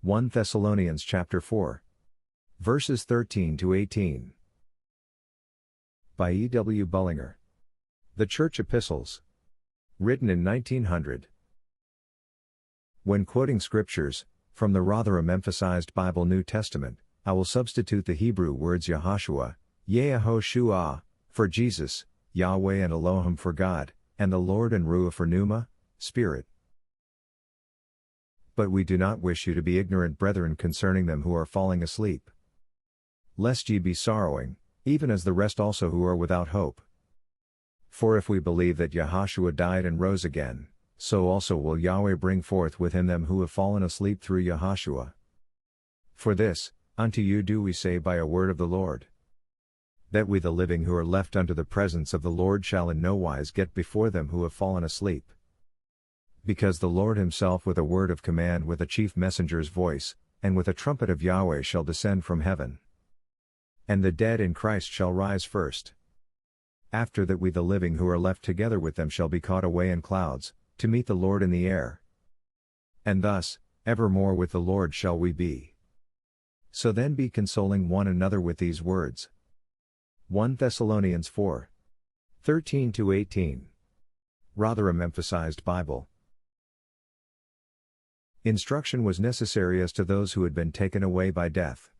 1 Thessalonians chapter 4. Verses 13 to 18. By E. W. Bullinger. The Church Epistles. Written in 1900. When quoting scriptures, from the Rotherham emphasized Bible New Testament, I will substitute the Hebrew words Yahushua, Yehoshua, for Jesus, Yahweh and Elohim for God, and the Lord and Ruah for Pneuma, Spirit. But we do not wish you to be ignorant, brethren, concerning them who are falling asleep. Lest ye be sorrowing, even as the rest also who are without hope. For if we believe that Yahushua died and rose again, so also will Yahweh bring forth with him them who have fallen asleep through Yahushua. For this, unto you do we say by a word of the Lord, that we the living who are left unto the presence of the Lord shall in no wise get before them who have fallen asleep. Because the Lord himself with a word of command, with a chief messenger's voice, and with a trumpet of Yahweh shall descend from heaven. And the dead in Christ shall rise first. After that we the living who are left together with them shall be caught away in clouds, to meet the Lord in the air. And thus, evermore with the Lord shall we be. So then be consoling one another with these words. 1 Thessalonians 4. 13 to 18. Rotherham emphasized Bible. Instruction was necessary as to those who had been taken away by death.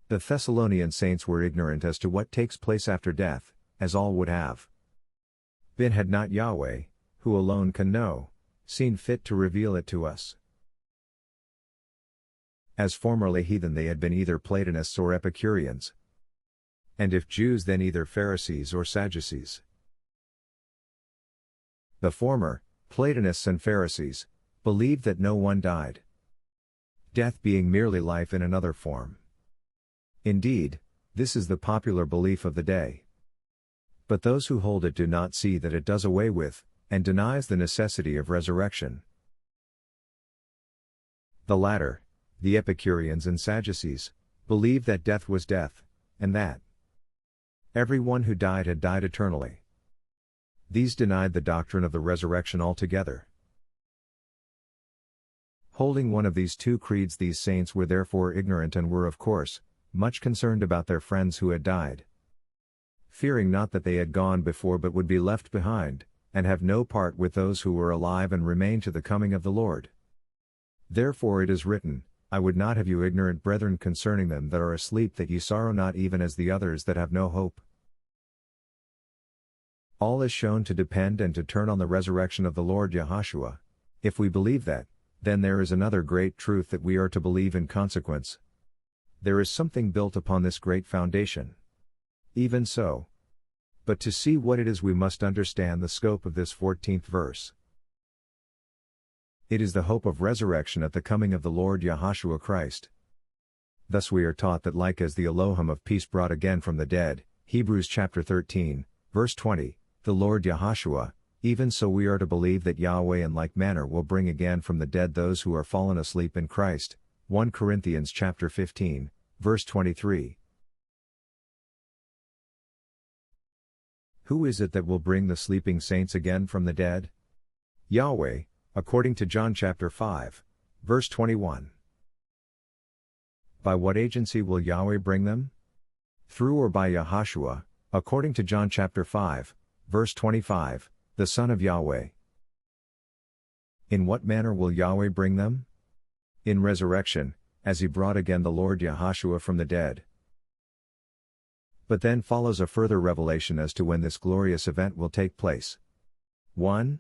The Thessalonian saints were ignorant as to what takes place after death, as all would have been had not Yahweh, who alone can know, seen fit to reveal it to us. As formerly heathen they had been either Platonists or Epicureans. And if Jews then either Pharisees or Sadducees. The former, Platonists and Pharisees, believed that no one died. Death being merely life in another form. Indeed, this is the popular belief of the day. But those who hold it do not see that it does away with, and denies the necessity of resurrection. The latter, the Epicureans and Sadducees, believed that death was death, and that every one who died had died eternally. These denied the doctrine of the resurrection altogether. Holding one of these two creeds, these saints were therefore ignorant and were, of course, much concerned about their friends who had died. Fearing not that they had gone before but would be left behind, and have no part with those who were alive and remain to the coming of the Lord. Therefore it is written, I would not have you ignorant, brethren, concerning them that are asleep, that ye sorrow not even as the others that have no hope. All is shown to depend and to turn on the resurrection of the Lord Yahushua. If we believe that, then there is another great truth that we are to believe in consequence. There is something built upon this great foundation. Even so. But to see what it is we must understand the scope of this 14th verse. It is the hope of resurrection at the coming of the Lord Yahushua Christ. Thus we are taught that like as the Elohim of peace brought again from the dead, Hebrews chapter 13, verse 20, the Lord Yahushua, even so we are to believe that Yahweh in like manner will bring again from the dead those who are fallen asleep in Christ. 1 Corinthians chapter 15, verse 23. Who is it that will bring the sleeping saints again from the dead? Yahweh, according to John chapter 5, verse 21. By what agency will Yahweh bring them? Through or by Yahushua, according to John chapter 5, verse 25, the Son of Yahweh. In what manner will Yahweh bring them? In resurrection, as he brought again the Lord Yahushua from the dead. But then follows a further revelation as to when this glorious event will take place. 1.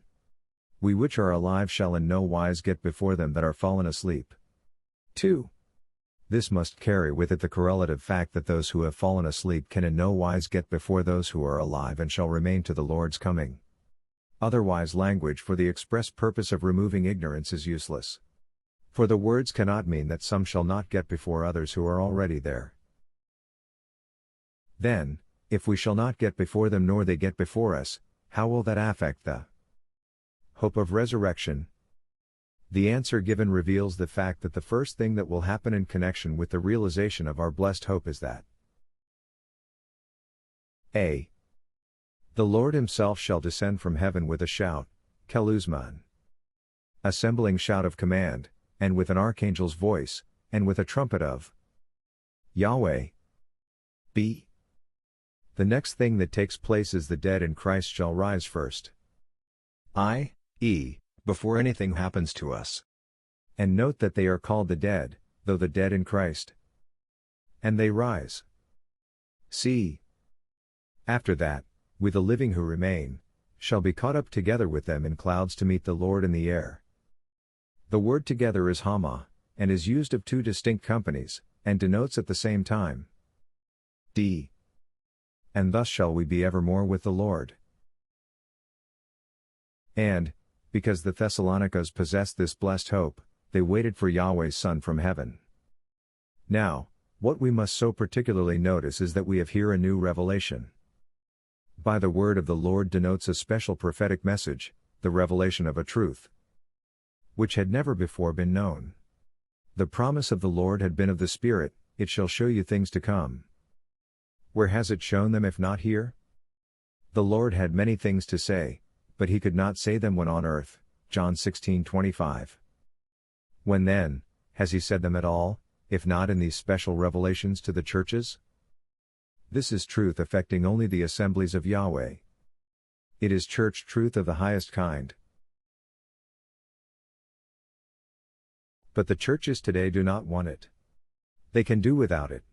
We which are alive shall in no wise get before them that are fallen asleep. 2. This must carry with it the correlative fact that those who have fallen asleep can in no wise get before those who are alive and shall remain to the Lord's coming. Otherwise language for the express purpose of removing ignorance is useless. For the words cannot mean that some shall not get before others who are already there. Then, if we shall not get before them nor they get before us, how will that affect the hope of resurrection? The answer given reveals the fact that the first thing that will happen in connection with the realization of our blessed hope is that A. The Lord himself shall descend from heaven with a shout, Keluzman. Assembling shout of command, and with an archangel's voice, and with a trumpet of Yahweh. B. The next thing that takes place is the dead in Christ shall rise first. I.e., before anything happens to us. And note that they are called the dead, though the dead in Christ. And they rise. C. After that, we the living who remain, shall be caught up together with them in clouds to meet the Lord in the air. The word together is hama, and is used of two distinct companies, and denotes at the same time. D. And thus shall we be evermore with the Lord. And, because the Thessalonicans possessed this blessed hope, they waited for Yahweh's Son from heaven. Now, what we must so particularly notice is that we have here a new revelation. By the word of the Lord denotes a special prophetic message, the revelation of a truth which had never before been known. The promise of the Lord had been of the Spirit, it shall show you things to come. Where has it shown them if not here? The Lord had many things to say, but he could not say them when on earth, John 16:25. When then, has he said them at all, if not in these special revelations to the churches? This is truth affecting only the assemblies of Yahweh. It is church truth of the highest kind. But the churches today do not want it. They can do without it.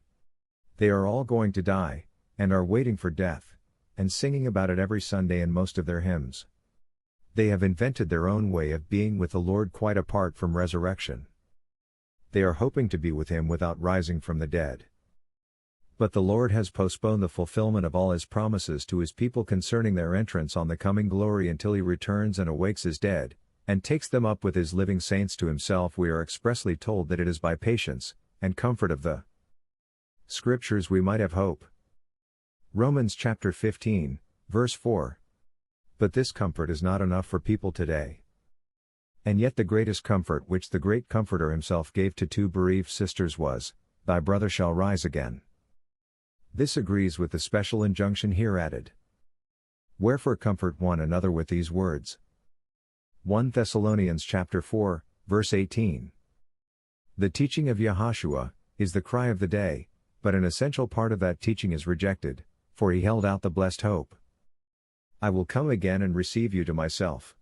They are all going to die, and are waiting for death, and singing about it every Sunday in most of their hymns. They have invented their own way of being with the Lord quite apart from resurrection. They are hoping to be with him without rising from the dead. But the Lord has postponed the fulfillment of all his promises to his people concerning their entrance on the coming glory until he returns and awakes his dead, and takes them up with his living saints to himself. We are expressly told that it is by patience, and comfort of the Scriptures we might have hope. Romans chapter 15, verse 4. But this comfort is not enough for people today. And yet the greatest comfort which the great Comforter himself gave to two bereaved sisters was, "Thy brother shall rise again." This agrees with the special injunction here added. Wherefore comfort one another with these words. 1 Thessalonians chapter 4, verse 18. The teaching of Yahushua is the cry of the day, but an essential part of that teaching is rejected, for he held out the blessed hope. I will come again and receive you to myself.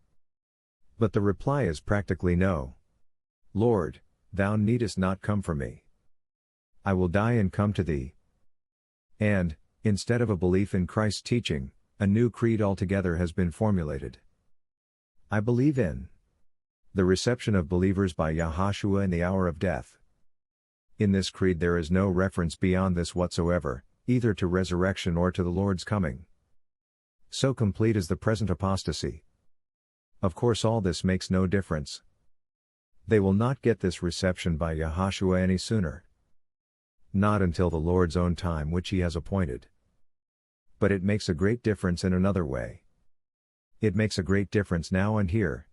But the reply is practically no. Lord, thou needest not come for me. I will die and come to thee. And, instead of a belief in Christ's teaching, a new creed altogether has been formulated. I believe in the reception of believers by Yahushua in the hour of death. In this creed there is no reference beyond this whatsoever, either to resurrection or to the Lord's coming. So complete is the present apostasy. Of course all this makes no difference. They will not get this reception by Yahushua any sooner. Not until the Lord's own time which he has appointed. But it makes a great difference in another way. It makes a great difference now and here.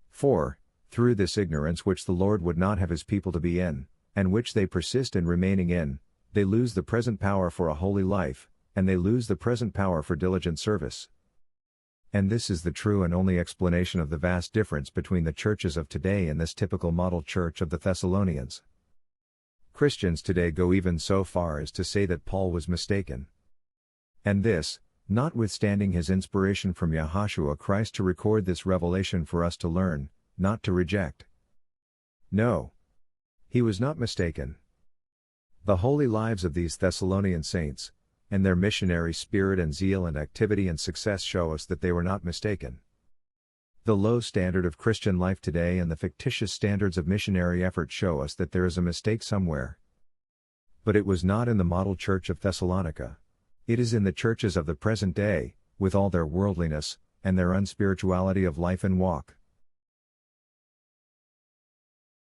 For, through this ignorance which the Lord would not have his people to be in, and which they persist in remaining in, they lose the present power for a holy life, and they lose the present power for diligent service. And this is the true and only explanation of the vast difference between the churches of today and this typical model church of the Thessalonians. Christians today go even so far as to say that Paul was mistaken. And this, notwithstanding his inspiration from Yahushua Christ to record this revelation for us to learn, not to reject. No. He was not mistaken. The holy lives of these Thessalonian saints, and their missionary spirit and zeal and activity and success show us that they were not mistaken. The low standard of Christian life today and the fictitious standards of missionary effort show us that there is a mistake somewhere. But it was not in the model church of Thessalonica. It is in the churches of the present day, with all their worldliness, and their unspirituality of life and walk.